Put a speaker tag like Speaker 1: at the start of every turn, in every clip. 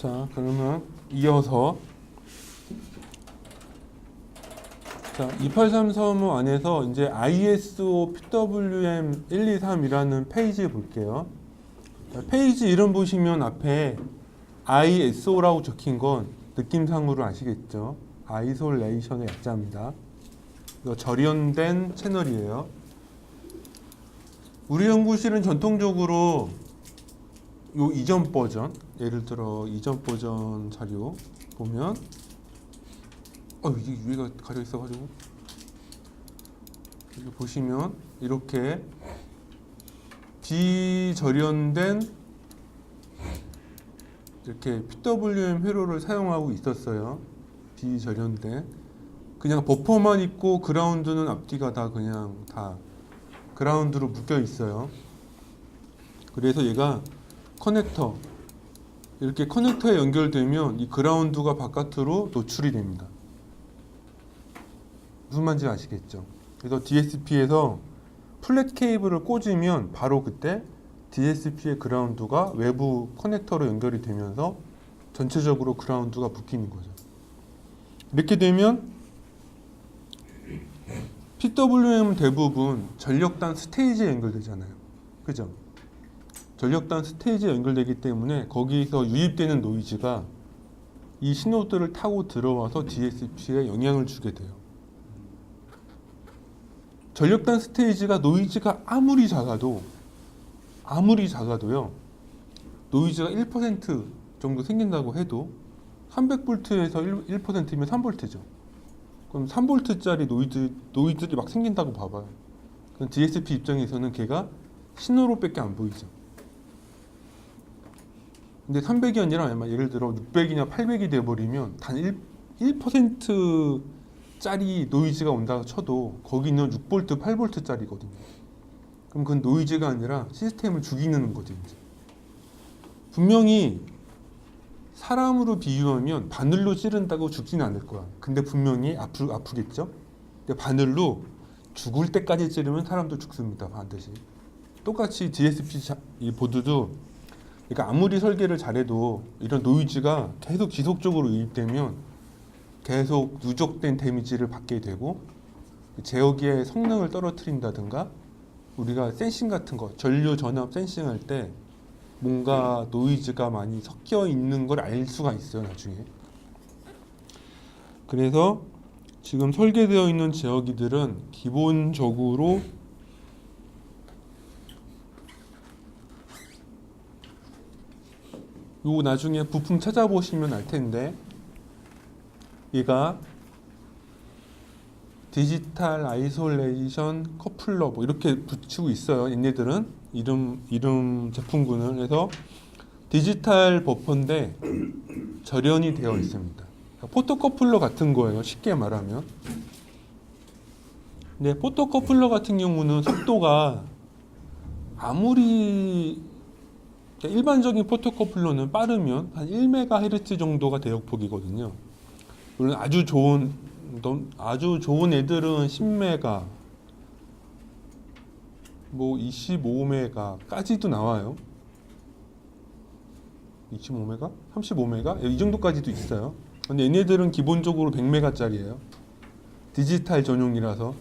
Speaker 1: 자, 그러면 이어서 자, 2833 사무 안에서 이제 ISO PWM 123이라는 페이지 볼게요. 자, 페이지 이름 보시면 앞에 ISO라고 적힌 건 느낌상으로 아시겠죠? 아이솔레이션의 약자입니다. 이거 절연된 채널이에요. 우리 연구실은 전통적으로 요 이전 버전, 예를 들어 이전 버전 자료 보면 이게 위가 가려 있어가지고 여기 보시면 이렇게 비절연된 이렇게 PWM 회로를 사용하고 있었어요. 비절연된 그냥 버퍼만 있고 그라운드는 앞뒤가 다 그냥 다 그라운드로 묶여 있어요. 그래서 얘가 커넥터 이렇게 커넥터에 연결되면 이 그라운드가 바깥으로 노출이 됩니다. 무슨 말인지 아시겠죠? 그래서 DSP에서 플랫 케이블을 꽂으면 바로 그때 DSP의 그라운드가 외부 커넥터로 연결이 되면서 전체적으로 그라운드가 묶이는 거죠. 이렇게 되면 PWM은 대부분 전력단 스테이지에 연결되잖아요. 그죠? 전력단 스테이지에 연결되기 때문에 거기서 유입되는 노이즈가 이 신호들을 타고 들어와서 DSP에 영향을 주게 돼요. 전력단 스테이지가 노이즈가 아무리 작아도요, 노이즈가 1% 정도 생긴다고 해도 300V에서 1%면 3V죠. 그럼 3V짜리 노이즈들이 막 생긴다고 봐봐요. 그럼 DSP 입장에서는 걔가 신호로밖에 안 보이죠. 근데 300이 아니라 예를 들어 600이냐 800이 돼버리면 단 1%짜리 노이즈가 온다고 쳐도 거기는 6V, 8V짜리거든요. 그럼 그건 노이즈가 아니라 시스템을 죽이는 거죠. 이제. 분명히 사람으로 비유하면 바늘로 찌른다고 죽지는 않을 거야. 근데 분명히 아프겠죠? 근데 바늘로 죽을 때까지 찌르면 사람도 죽습니다. 반드시. 똑같이 DSP 이 보드도 그러니까 아무리 설계를 잘해도 이런 노이즈가 계속 지속적으로 유입되면 계속 누적된 데미지를 받게 되고 제어기의 성능을 떨어뜨린다든가 우리가 센싱 같은 거 전류 전압 센싱할 때 뭔가 노이즈가 많이 섞여 있는 걸 알 수가 있어요, 나중에. 그래서 지금 설계되어 있는 제어기들은 기본적으로 요 나중에 부품 찾아보시면 알 텐데 얘가 디지털 아이솔레이션 커플러 뭐 이렇게 붙이고 있어요. 얘네들은 이름 제품군을. 그래서 디지털 버퍼인데 절연이 되어 있습니다. 포토커플러 같은 거예요. 쉽게 말하면. 근데 포토커플러 같은 경우는 속도가 아무리 일반적인 포토커플러는 빠르면 한 1MHz 정도가 대역폭이거든요. 물론 아주 좋은 애들은 10메가, 뭐 25메가까지도 나와요. 25메가? 35메가? 이 정도까지도 있어요. 근데 얘네들은 기본적으로 100메가짜리예요. 디지털 전용이라서.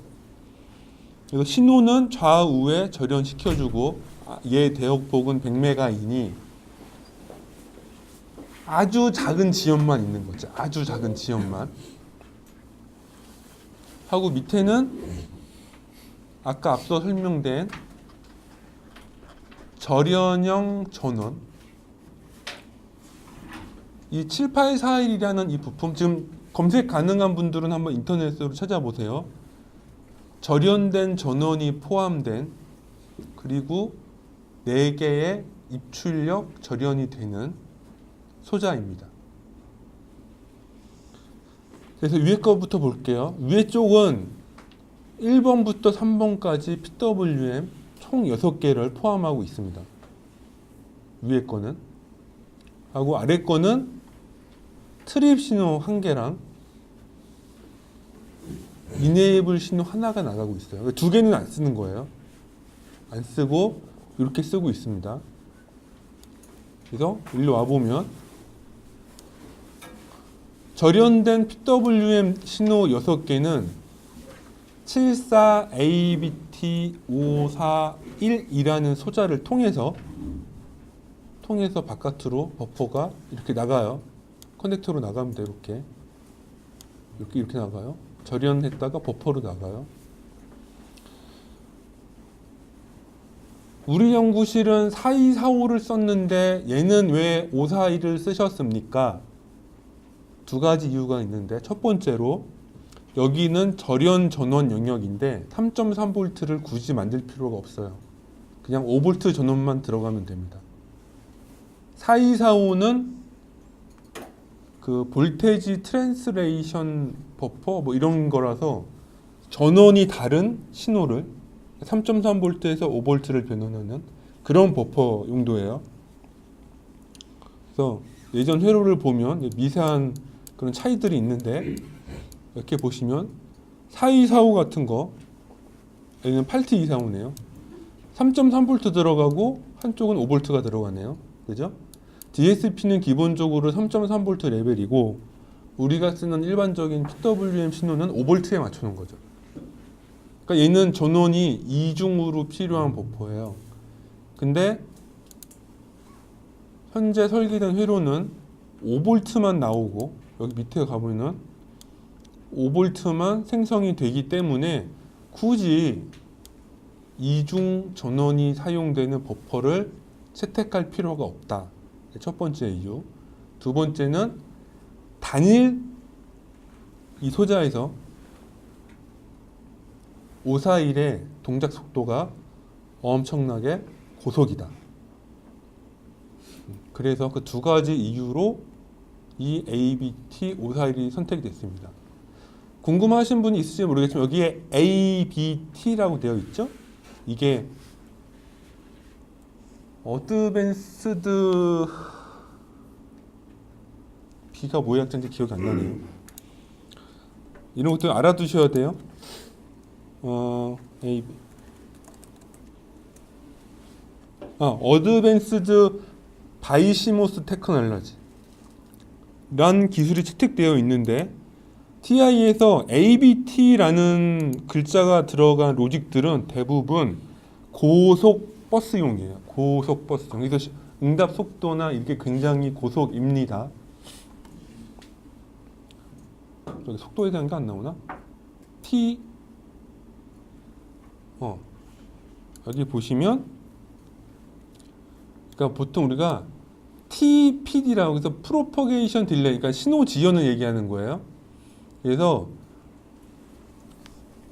Speaker 1: 그래서 신호는 좌우에 절연시켜주고 얘 대역폭은 100메가이니 아주 작은 지연만 있는 거죠. 아주 작은 지연만. 하고 밑에는 아까 앞서 설명된 절연형 전원. 이 7841이라는 이 부품 지금 검색 가능한 분들은 한번 인터넷으로 찾아보세요. 절연된 전원이 포함된 그리고 4개의 입출력 절연이 되는 소자입니다. 그래서 위에 거부터 볼게요. 위에 쪽은 1번부터 3번까지 PWM 총 6개를 포함하고 있습니다. 위에 거는. 하고 아래 거는 트립 신호 1개랑 이네이블 신호 하나가 나가고 있어요. 2개는 안 쓰는 거예요. 안 쓰고 이렇게 쓰고 있습니다. 그래서 일로 와보면 절연된 PWM 신호 6개는 74ABT541이라는 소자를 통해서 바깥으로 버퍼가 이렇게 나가요. 커넥터로 나가면 돼. 이렇게 나가요. 절연했다가 버퍼로 나가요. 우리 연구실은 4245를 썼는데 얘는 왜 541을 쓰셨습니까? 두 가지 이유가 있는데, 첫 번째로 여기는 절연 전원 영역인데 3.3V를 굳이 만들 필요가 없어요. 그냥 5V 전원만 들어가면 됩니다. 4245는 그 볼테지 트랜스레이션 버퍼 뭐 이런 거라서 전원이 다른 신호를 3.3V에서 5V를 변환하는 그런 버퍼 용도예요. 그래서 예전 회로를 보면 미세한 그런 차이들이 있는데, 이렇게 보시면 4245 같은 거, 여기는 8T245네요. 3.3V 들어가고 한쪽은 5V가 들어가네요. 그죠? DSP는 기본적으로 3.3V 레벨이고 우리가 쓰는 일반적인 PWM 신호는 5V에 맞추는 거죠. 그러니까 얘는 전원이 이중으로 필요한 버퍼예요. 근데 현재 설계된 회로는 5V만 나오고 여기 밑에 가보면 5V만 생성이 되기 때문에 굳이 이중 전원이 사용되는 버퍼를 채택할 필요가 없다. 첫 번째 이유. 두 번째는 단일 이 소자에서 541의 동작 속도가 엄청나게 고속이다. 그래서 그 두 가지 이유로 이 ABT541이 선택이 됐습니다. 궁금하신 분이 있을지 모르겠지만 여기에 ABT라고 되어 있죠? 이게 어드밴스드 B가 뭐의 약자인지 기억이 안 나네요. 이런 것도 알아두셔야 돼요. 어드밴스드 바이시모스 테크놀로지 란 기술이 채택되어 있는데, TI에서 ABT라는 글자가 들어간 로직들은 대부분 고속 버스용이에요. 고속 버스용. 그래서 응답 속도나 이게 굉장히 고속입니다. 저기 속도에 대한 게 안 나오나? 여기 보시면, 그러니까 보통 우리가 TPD라고 해서 프로퍼게이션 딜레이, 그러니까 신호 지연을 얘기하는 거예요. 그래서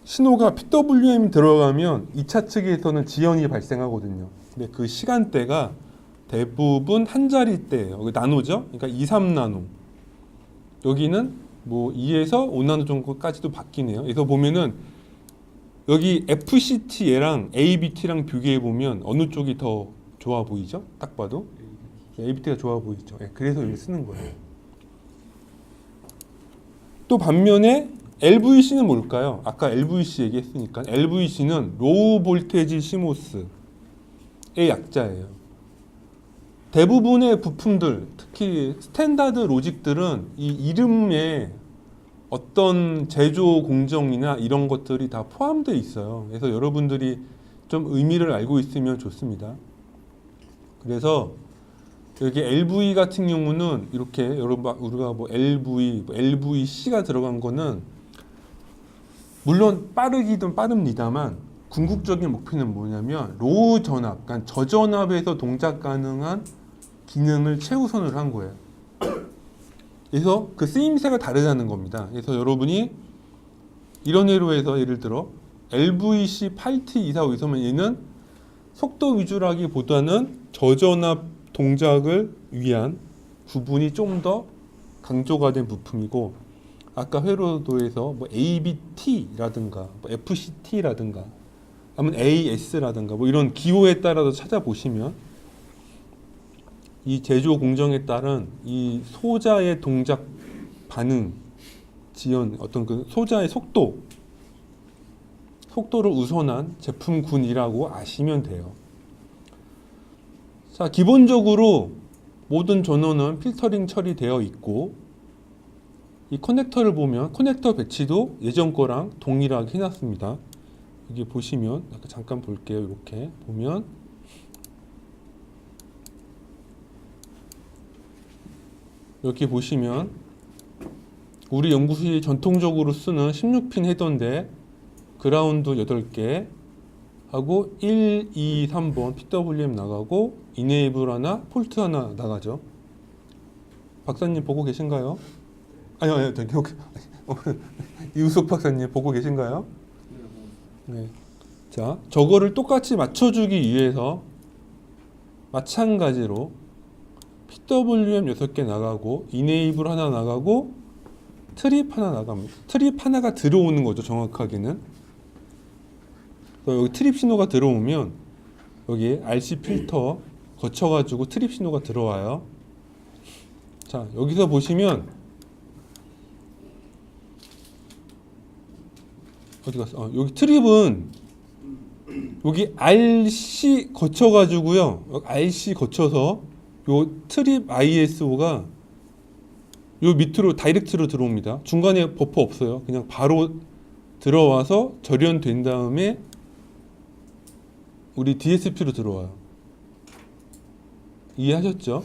Speaker 1: 신호가 PWM 들어가면 2차 측에서는 지연이 발생하거든요. 근데 그 시간대가 대부분 한 자리대예요. 나노죠? 그러니까 2, 3나노. 여기는 뭐 2에서 5나노 정도까지도 바뀌네요. 그래서 보면은 여기 FCT 얘랑 ABT랑 비교해 보면 어느 쪽이 더 좋아 보이죠? 딱 봐도 ABT가 좋아 보이죠. 그래서 여기 쓰는 거예요. 또 반면에 LVC는 뭘까요? 아까 LVC 얘기했으니까 LVC는 로우 볼테지 시모스의 약자예요. 대부분의 부품들, 특히 스탠다드 로직들은 이 이름에 어떤 제조 공정이나 이런 것들이 다 포함되어 있어요. 그래서 여러분들이 좀 의미를 알고 있으면 좋습니다. 그래서 여기 LV 같은 경우는 이렇게 여러분 우리가 뭐 LV, LVC가 들어간 거는 물론 빠르기든 빠릅니다만 궁극적인 목표는 뭐냐면 로우 전압, 그러니까 저전압에서 동작 가능한 기능을 최우선을 한 거예요. 그래서 그 쓰임새가 다르다는 겁니다. 그래서 여러분이 이런 회로에서 예를 들어 LVC 8T245에서만 얘는 속도 위주라기보다는 저전압 동작을 위한 부분이 좀 더 강조가 된 부품이고, 아까 회로도에서 뭐 ABT라든가 뭐 FCT라든가 아니면 AS라든가 뭐 이런 기호에 따라서 찾아보시면 이 제조 공정에 따른 이 소자의 동작 반응 지연, 어떤 그 소자의 속도를 우선한 제품군이라고 아시면 돼요. 자, 기본적으로 모든 전원은 필터링 처리되어 있고 이 커넥터를 보면 커넥터 배치도 예전 거랑 동일하게 해놨습니다. 여기 보시면 잠깐 볼게요. 이렇게 보면 이렇게 보시면 우리 연구실이 전통적으로 쓰는 16핀 헤더인데 그라운드 8개 하고 1, 2, 3번 PWM 나가고 이네이블 하나, 폴트 하나 나가죠. 박사님 보고 계신가요? 아니요, 저기 이우석 박사님 보고 계신가요? 네. 자, 저거를 똑같이 맞춰주기 위해서 마찬가지로 PWM 6개 나가고 이네이블 하나 나가고 트립 하나 나갑니다. 트립 하나가 들어오는 거죠, 정확하게는. 여기 트립 신호가 들어오면 여기 RC 필터 거쳐가지고 트립 신호가 들어와요. 자, 여기서 보시면 어디 갔어? 여기 트립은 여기 RC 거쳐가지고요. RC 거쳐서 요 트립 ISO가 요 밑으로 다이렉트로 들어옵니다. 중간에 버퍼 없어요. 그냥 바로 들어와서 절연된 다음에 우리 DSP로 들어와요. 이해하셨죠?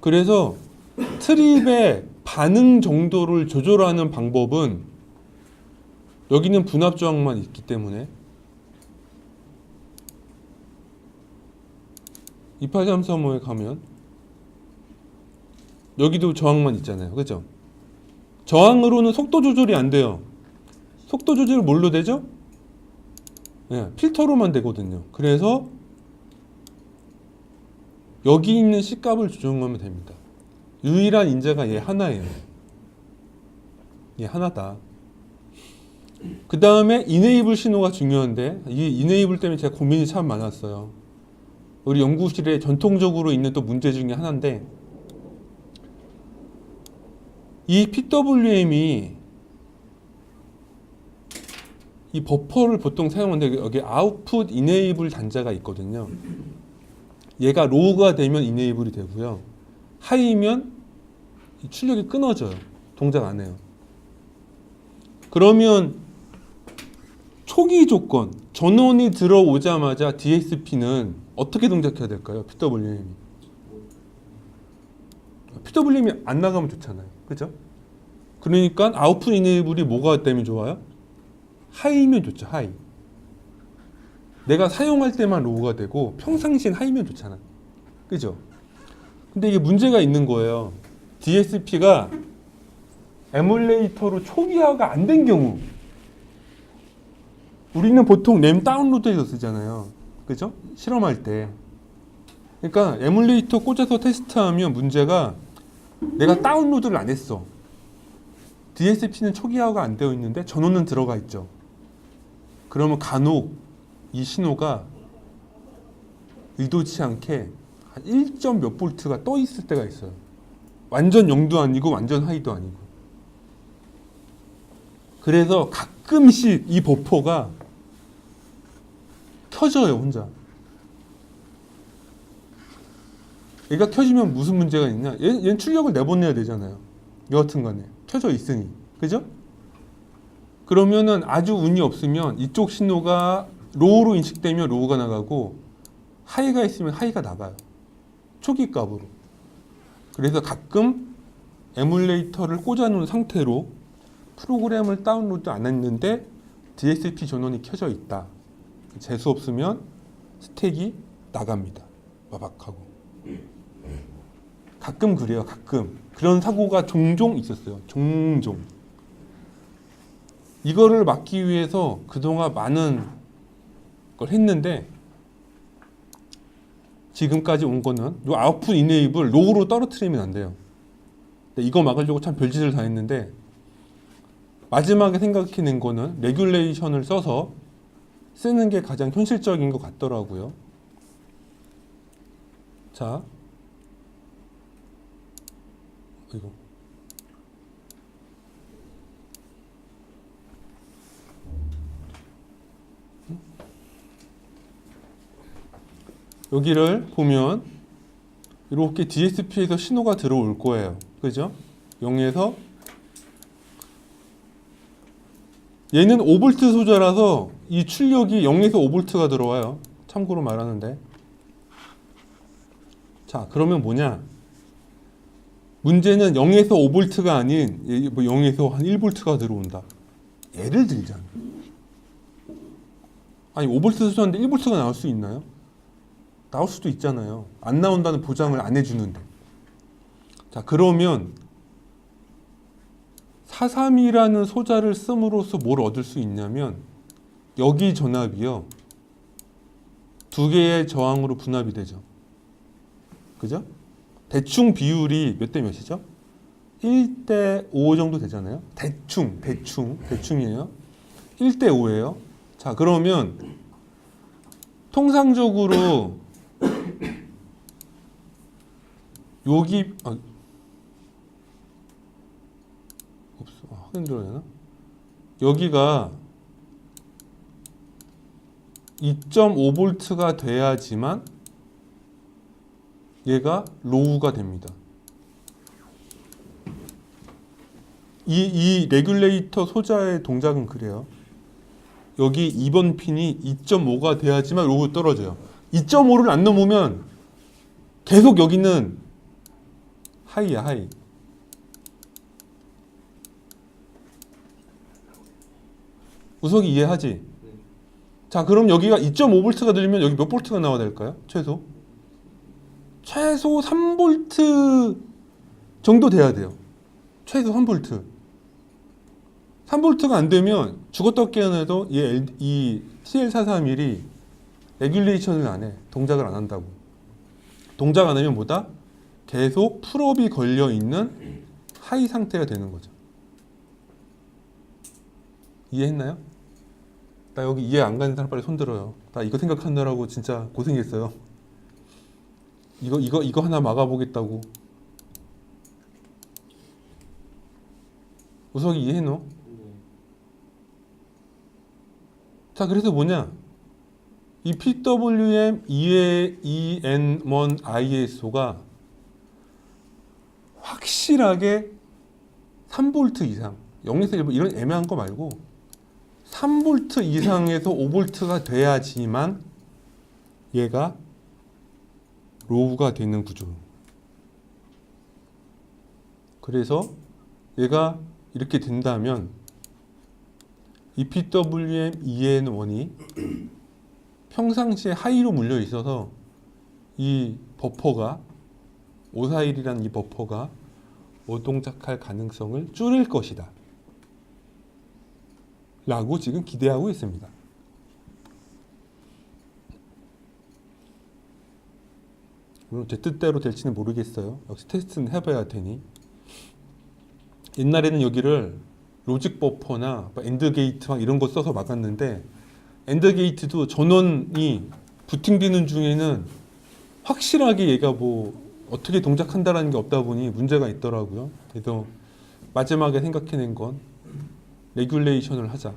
Speaker 1: 그래서 트립의 반응 정도를 조절하는 방법은 여기는 분압 저항만 있기 때문에 28335에 가면 여기도 저항만 있잖아요. 그죠? 저항으로는 속도 조절이 안 돼요. 속도 조절이 뭘로 되죠? 네, 필터로만 되거든요. 그래서 여기 있는 C값을 조정하면 됩니다. 유일한 인자가 얘 하나예요. 얘 하나다. 그 다음에 이네이블 신호가 중요한데 이 이네이블 때문에 제가 고민이 참 많았어요. 우리 연구실에 전통적으로 있는 또 문제 중에 하나인데 이 PWM이 이 버퍼를 보통 사용하는데 여기 아웃풋 이네이블 단자가 있거든요. 얘가 로우가 되면 이네이블이 되고요. 하이면 출력이 끊어져요. 동작 안 해요. 그러면 초기 조건, 전원이 들어오자마자 DSP는 어떻게 동작해야 될까요? PWM이 안 나가면 좋잖아요. 그죠? 그러니까 아웃풋 이네이블이 뭐가 되면 좋아요? 하이면 좋죠. 하이. 내가 사용할 때만 로우가 되고 평상시엔 하이면 좋잖아. 그죠? 근데 이게 문제가 있는 거예요. DSP가 에뮬레이터로 초기화가 안 된 경우 우리는 보통 램 다운로드해서 쓰잖아요. 그죠? 실험할 때. 그러니까 에뮬레이터 꽂아서 테스트하면 문제가 내가 다운로드를 안 했어. DSP는 초기화가 안 되어 있는데 전원은 들어가 있죠. 그러면 간혹 이 신호가 의도치 않게 한 1점 몇 볼트가 떠 있을 때가 있어요. 완전 0도 아니고 완전 하이도 아니고. 그래서 가끔씩 이 버퍼가 켜져요, 혼자. 얘가 켜지면 무슨 문제가 있냐? 얘는 출력을 내보내야 되잖아요. 여하튼 간에 켜져 있으니. 그죠? 그러면은 아주 운이 없으면 이쪽 신호가 로우로 인식되면 로우가 나가고 하이가 있으면 하이가 나가요. 초기 값으로. 그래서 가끔 에뮬레이터를 꽂아놓은 상태로 프로그램을 다운로드 안 했는데 DSP 전원이 켜져 있다. 재수 없으면 스택이 나갑니다. 마박하고. 가끔 그래요. 가끔. 그런 사고가 종종 있었어요. 종종. 이거를 막기 위해서 그동안 많은 걸 했는데 지금까지 온 거는 이 아웃풋 이네이블 로우로 떨어뜨리면 안 돼요. 이거 막으려고 참 별짓을 다 했는데 마지막에 생각해낸 거는 레귤레이션을 써서 쓰는 게 가장 현실적인 것 같더라고요. 자, 이거. 여기를 보면 이렇게 DSP에서 신호가 들어올 거예요. 그죠? 0에서 얘는 5V 소자라서 이 출력이 0에서 5V가 들어와요. 참고로 말하는데. 자, 그러면 뭐냐? 문제는 0에서 5V가 아닌 0에서 한 1V가 들어온다. 예를 들자면. 아니 5V 소자인데 1V가 나올 수 있나요? 나올 수도 있잖아요. 안 나온다는 보장을 안 해주는데. 자, 그러면 432라는 소자를 씀으로써 뭘 얻을 수 있냐면 여기 전압이요. 두 개의 저항으로 분압이 되죠. 그죠? 대충 비율이 몇 대 몇이죠? 1대 5 정도 되잖아요. 대충이에요. 1대 5예요. 자, 그러면 통상적으로 여기 확인 들어야 되나? 여기가 2.5V가 돼야지만 얘가 로우가 됩니다. 이 레귤레이터 소자의 동작은 그래요. 여기 2번 핀이 2.5가 돼야지만 로우 떨어져요. 2.5를 안 넘으면 계속 여기는 하이야, 하이. 우석이 이해하지? 자, 그럼 여기가 2.5V가 들리면 여기 몇 볼트가 나와야 될까요? 최소 3V 정도 돼야 돼요. 최소 3V. 3V가 안 되면 죽었다 깨어나도 이 TL431이 레귤레이션을 안 해. 동작을 안 한다고. 동작 안 하면 뭐다? 계속 풀업이 걸려 있는 하이 상태가 되는 거죠. 이해했나요? 나 여기 이해 안 가는 사람 빨리 손 들어요. 나 이거 생각하느라고 진짜 고생했어요. 이거 하나 막아보겠다고. 우석이 이해해노? 자, 그래서 뭐냐? 이 PWM EN1ISO가 확실하게 3V 이상, 0에서 1V 이런 애매한 거 말고 3V 이상에서 5V가 돼야지만 얘가 로우가 되는 구조. 그래서 얘가 이렇게 된다면 이 PWM EN1이 평상시에 하이로 물려 있어서 이 버퍼가 541이라는 이 버퍼가 오동작할 가능성을 줄일 것이다 라고 지금 기대하고 있습니다. 물론 제 뜻대로 될지는 모르겠어요. 역시 테스트는 해봐야 할 테니. 옛날에는 여기를 로직 버퍼나 엔드 게이트 이런 거 써서 막았는데 엔드 게이트도 전원이 부팅되는 중에는 확실하게 얘가 뭐 어떻게 동작한다라는 게 없다 보니 문제가 있더라고요. 그래서 마지막에 생각해낸 건 레귤레이션을 하자.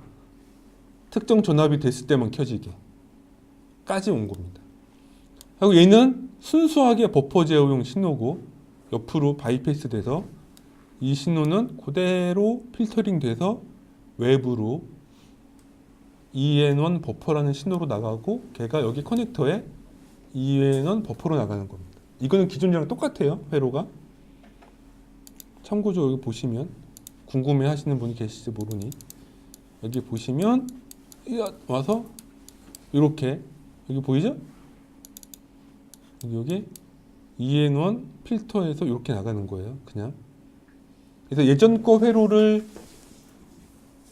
Speaker 1: 특정 전압이 됐을 때만 켜지게 까지 온 겁니다. 그리고 얘는 순수하게 버퍼 제어용 신호고 옆으로 바이패스 돼서 이 신호는 그대로 필터링 돼서 외부로 EN1 버퍼라는 신호로 나가고 걔가 여기 커넥터에 EN1 버퍼로 나가는 겁니다. 이거는 기존이랑 똑같아요. 회로가. 참고적으로 여기 보시면 궁금해 하시는 분이 계실지 모르니 여기 보시면 와서 이렇게 여기 보이죠? 여기 EN1 필터에서 이렇게 나가는 거예요. 그냥. 그래서 예전 거 회로를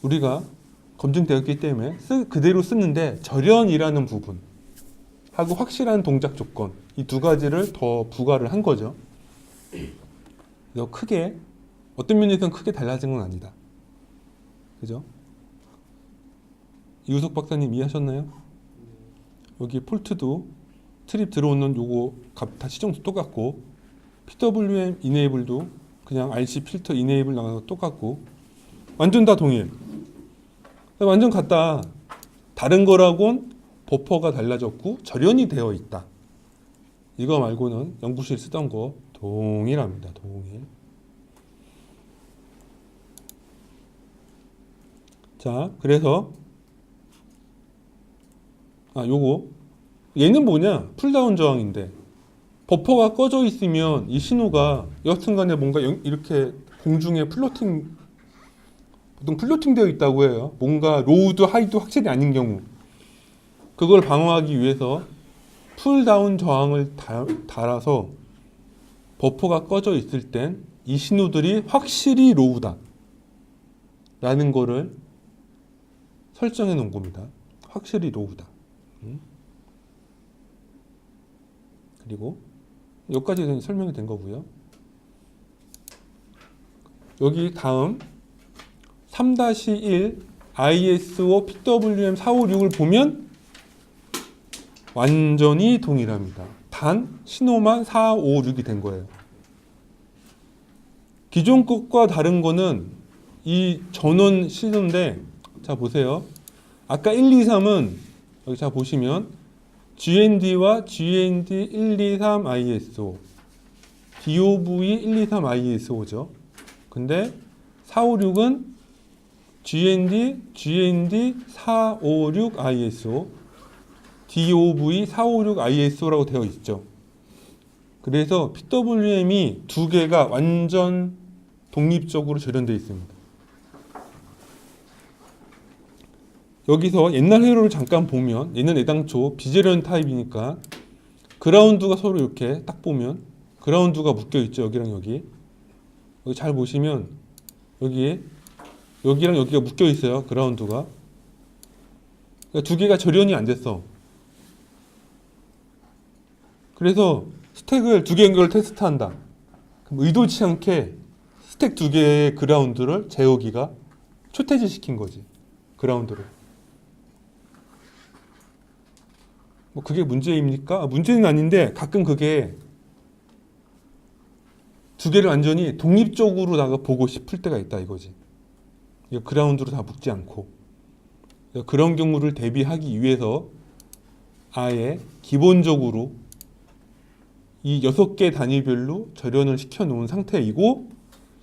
Speaker 1: 우리가 검증되었기 때문에 그대로 쓰는데 절연이라는 부분 하고 확실한 동작 조건 이 두 가지를 더 부과를 한 거죠. 그래서 크게 어떤 면에서는 크게 달라진 건 아니다. 그죠? 이우석 박사님 이해하셨나요? 여기 폴트도 트립 들어오는 요거 값 다 시정도 똑같고 PWM 이네이블도 그냥 RC 필터 이네이블 나가는 거 똑같고 완전 다 동일. 완전 같다. 다른 거라곤 버퍼가 달라졌고 절연이 되어 있다. 이거 말고는 연구실 쓰던 거 동일합니다. 동일. 자, 그래서 요거 얘는 뭐냐? 풀다운 저항인데 버퍼가 꺼져 있으면 이 신호가 여튼간에 뭔가 이렇게 공중에 플로팅, 보통 플로팅 되어 있다고 해요. 뭔가 로우도 하이도 확실히 아닌 경우 그걸 방어하기 위해서 풀다운 저항을 달아서 버퍼가 꺼져 있을 땐 이 신호들이 확실히 로우다 라는 거를 설정해 놓은 겁니다. 확실히 로우다. 그리고 여기까지 설명이 된 거고요. 여기 다음 3-1 ISO PWM 456을 보면 완전히 동일합니다. 단 신호만 456이 된 거예요. 기존 것과 다른 거는 이 전원 신호인데, 자 보세요. 아까 1, 2, 3은 여기 자 보시면 GND와 GND 123 ISO, DOV 123 ISO죠. 근데 456은 GND 456 ISO, DOV 456 ISO라고 되어 있죠. 그래서 PWM이 두 개가 완전 독립적으로 절연되어 있습니다. 여기서 옛날 회로를 잠깐 보면 얘는 애당초 비재련 타입이니까 그라운드가 서로 이렇게 딱 보면 그라운드가 묶여 있죠. 여기랑 여기 잘 보시면 여기랑 여기가 묶여 있어요. 그라운드가. 그러니까 두 개가 절연이 안 됐어. 그래서 스택을 두 개 연결을 테스트한다. 그럼 의도치 않게 스택 두 개의 그라운드를 재호기가 초태지 시킨 거지. 그라운드를. 뭐 그게 문제입니까? 문제는 아닌데 가끔 그게 두 개를 완전히 독립적으로다가 보고 싶을 때가 있다 이거지. 그라운드로 다 묶지 않고. 그런 경우를 대비하기 위해서 아예 기본적으로 이 6개 단위별로 절연을 시켜 놓은 상태이고,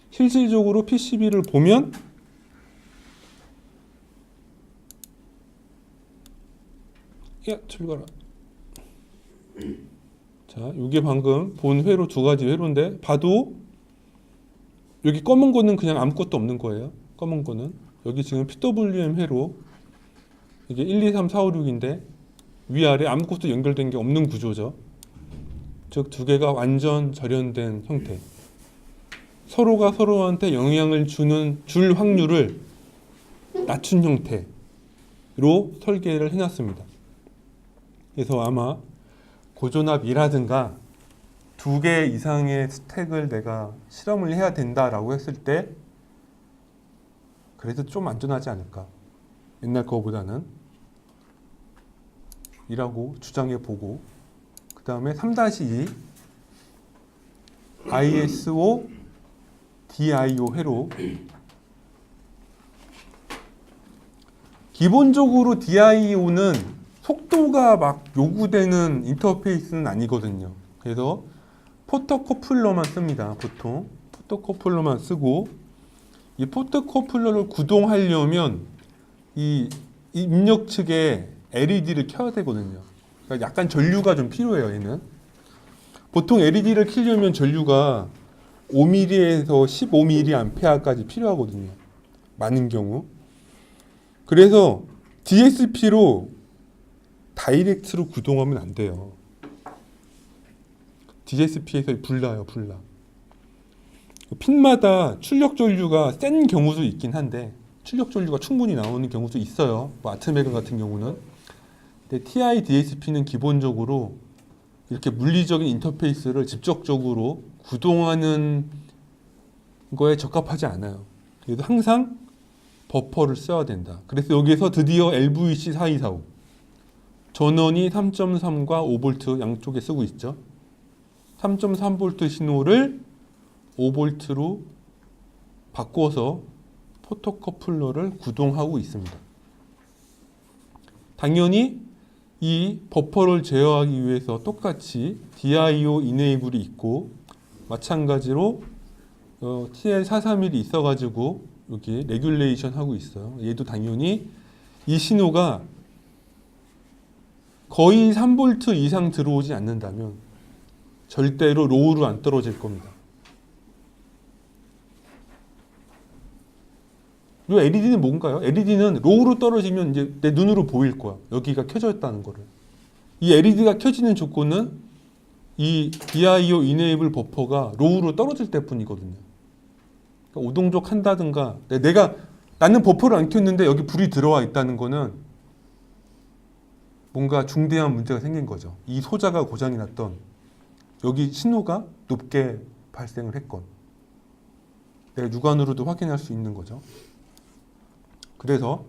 Speaker 1: 실질적으로 PCB를 보면 출가라. 자, 이게 방금 본 회로 두 가지 회로인데 봐도 여기 검은 거는 그냥 아무것도 없는 거예요. 검은 거는 여기 지금 PWM 회로 이게 1, 2, 3, 4, 5, 6인데 위아래 아무것도 연결된 게 없는 구조죠. 즉 두 개가 완전 절연된 형태. 서로가 서로한테 영향을 줄 확률을 낮춘 형태로 설계를 해놨습니다. 그래서 아마 고전압이라든가 두 개 이상의 스택을 내가 실험을 해야 된다라고 했을 때 그래도 좀 안전하지 않을까, 옛날 거보다는 이라고 주장해 보고, 그 다음에 3-2 ISO DIO 회로. 기본적으로 DIO는 속도가 막 요구되는 인터페이스는 아니거든요. 그래서 포터커플러만 씁니다. 보통 포터커플러만 쓰고, 이 포터커플러를 구동하려면 이 입력 측에 LED를 켜야 되거든요. 그러니까 약간 전류가 좀 필요해요. 얘는 보통 LED를 켜려면 전류가 5mm에서 15mA까지 필요하거든요. 많은 경우. 그래서 DSP로 다이렉트로 구동하면 안 돼요. DSP에서 불나요. 핀마다 출력 전류가 센 경우도 있긴 한데 출력 전류가 충분히 나오는 경우도 있어요. 뭐 아트메가 같은 경우는. 근데 TI DSP는 기본적으로 이렇게 물리적인 인터페이스를 직접적으로 구동하는 거에 적합하지 않아요. 그래서 항상 버퍼를 써야 된다. 그래서 여기에서 드디어 LVC 4245 전원이 3.3과 5V 양쪽에 쓰고 있죠. 3.3V 신호를 5V로 바꿔서 포터커플러를 구동하고 있습니다. 당연히 이 버퍼를 제어하기 위해서 똑같이 DIO 이네이블이 있고, 마찬가지로 TL431이 있어가지고 여기 레귤레이션 하고 있어요. 얘도 당연히 이 신호가 거의 3V 이상 들어오지 않는다면 절대로 로우로 안 떨어질 겁니다. 이 LED는 뭔가요? LED는 로우로 떨어지면 이제 내 눈으로 보일 거야. 여기가 켜져 있다는 거를. 이 LED가 켜지는 조건은 이 DIO 이네이블 버퍼가 로우로 떨어질 때뿐이거든요. 그러니까 오동족 한다든가 나는 버퍼를 안 켰는데 여기 불이 들어와 있다는 거는 뭔가 중대한 문제가 생긴 거죠. 이 소자가 고장이 났던 여기 신호가 높게 발생을 했건 내가 육안으로도 확인할 수 있는 거죠. 그래서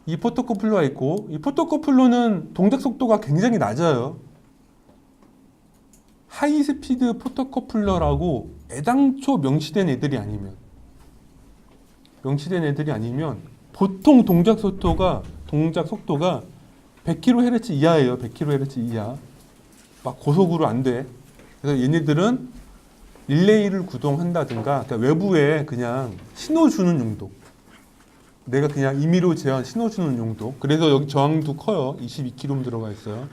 Speaker 1: 이 포토커플러가 있고 이 포토커플러는 동작 속도가 굉장히 낮아요. 하이스피드 포토커플러라고 애당초 명시된 애들이 아니면 보통 동작 속도가 100kHz 이하예요. 100kHz 이하. 막 고속으로 안 돼. 그래서 얘네들은 릴레이를 구동한다든가 그러니까 외부에 그냥 신호 주는 용도. 내가 그냥 임의로 제한 신호 주는 용도. 그래서 여기 저항도 커요. 22kΩ 들어가 있어요.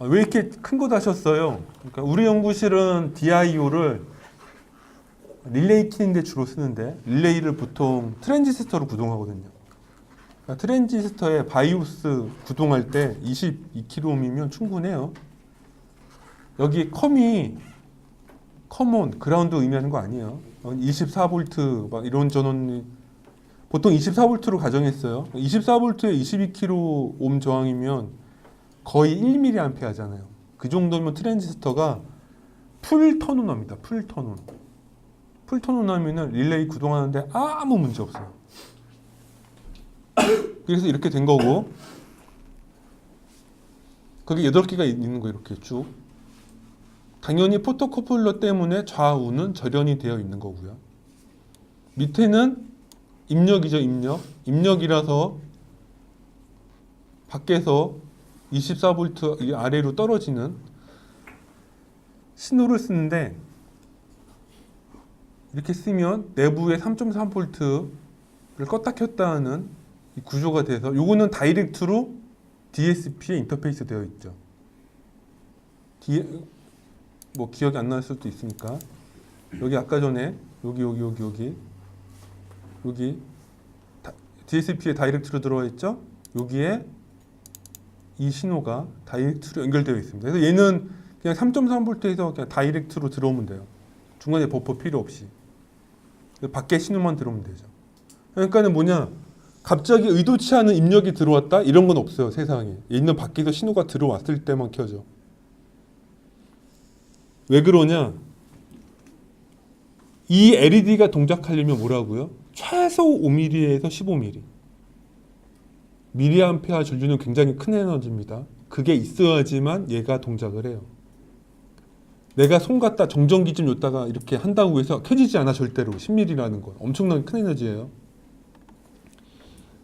Speaker 1: 왜 이렇게 큰 거 다셨어요? 그러니까 우리 연구실은 DIO를 릴레이 키는데 주로 쓰는데 릴레이를 보통 트랜지스터로 구동하거든요. 그러니까 트랜지스터에 바이오스 구동할 때 22kΩ이면 충분해요. 여기 컴온, 그라운드 의미하는 거 아니에요. 24V 막 이런 전원 보통 24V로 가정했어요. 24V에 22kΩ 저항이면 거의 1mA 하잖아요. 그 정도면 트랜지스터가 풀 턴온합니다. 풀 턴온. 풀 턴온하면은 릴레이 구동하는데 아무 문제 없어요. 그래서 이렇게 된 거고, 그게 8개가 있는 거 이렇게 쭉. 당연히 포토커플러 때문에 좌우는 절연이 되어 있는 거고요. 밑에는 입력이죠, 입력. 입력이라서 밖에서 24V 아래로 떨어지는 신호를 쓰는데 이렇게 쓰면 내부에 3.3V를 껐다 켰다 하는 이 구조가 돼서 요거는 다이렉트로 DSP에 인터페이스 되어 있죠. 뭐 기억이 안 날 수도 있으니까 여기 아까 전에 여기 DSP에 다이렉트로 들어와 있죠. 여기에 이 신호가 다이렉트로 연결되어 있습니다. 그래서 얘는 그냥 3.3V에서 그냥 다이렉트로 들어오면 돼요. 중간에 버퍼 필요 없이. 밖에 신호만 들어오면 되죠. 그러니까는 뭐냐, 갑자기 의도치 않은 입력이 들어왔다? 이런 건 없어요, 세상에. 얘는 밖에서 신호가 들어왔을 때만 켜져. 왜 그러냐? 이 LED가 동작하려면 뭐라고요? 최소 5mm에서 15mm. 미리암페어 전류는 굉장히 큰 에너지입니다. 그게 있어야지만 얘가 동작을 해요. 내가 손 갖다 정전기 좀 였다가 이렇게 한다고 해서 켜지지 않아, 절대로. 10mm라는 건 엄청나게 큰 에너지예요.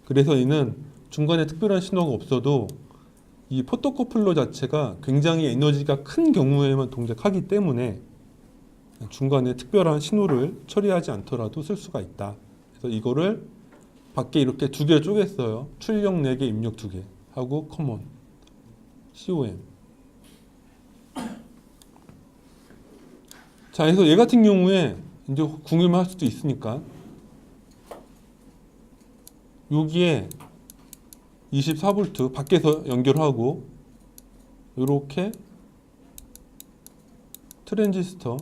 Speaker 1: 그래서 얘는 중간에 특별한 신호가 없어도 이 포토커플러 자체가 굉장히 에너지가 큰 경우에만 동작하기 때문에 중간에 특별한 신호를 처리하지 않더라도 쓸 수가 있다. 그래서 이거를 밖에 이렇게 2개 쪼갰어요. 출력 4개, 입력 2개 하고 커먼, COM. 자, 그래서 얘 같은 경우에 이제 궁금할 수도 있으니까 여기에 24V 밖에서 연결하고 이렇게 트랜지스터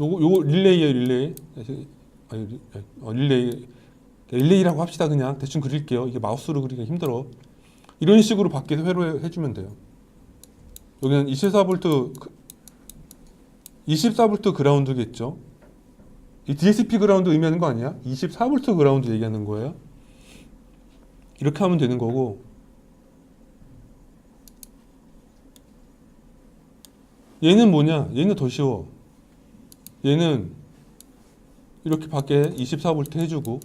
Speaker 1: 요거 릴레이예요, 릴레이. 릴레이라고 합시다. 그냥 대충 그릴게요. 이게 마우스로 그리기가 힘들어. 이런 식으로 밖에서 회로해 주면 돼요. 여기는 24V 그라운드겠죠. 이 DSP 그라운드 의미하는 거 아니야? 24V 그라운드 얘기하는 거예요. 이렇게 하면 되는 거고, 얘는 뭐냐? 얘는 더 쉬워. 얘는 이렇게 밖에 24V 해주고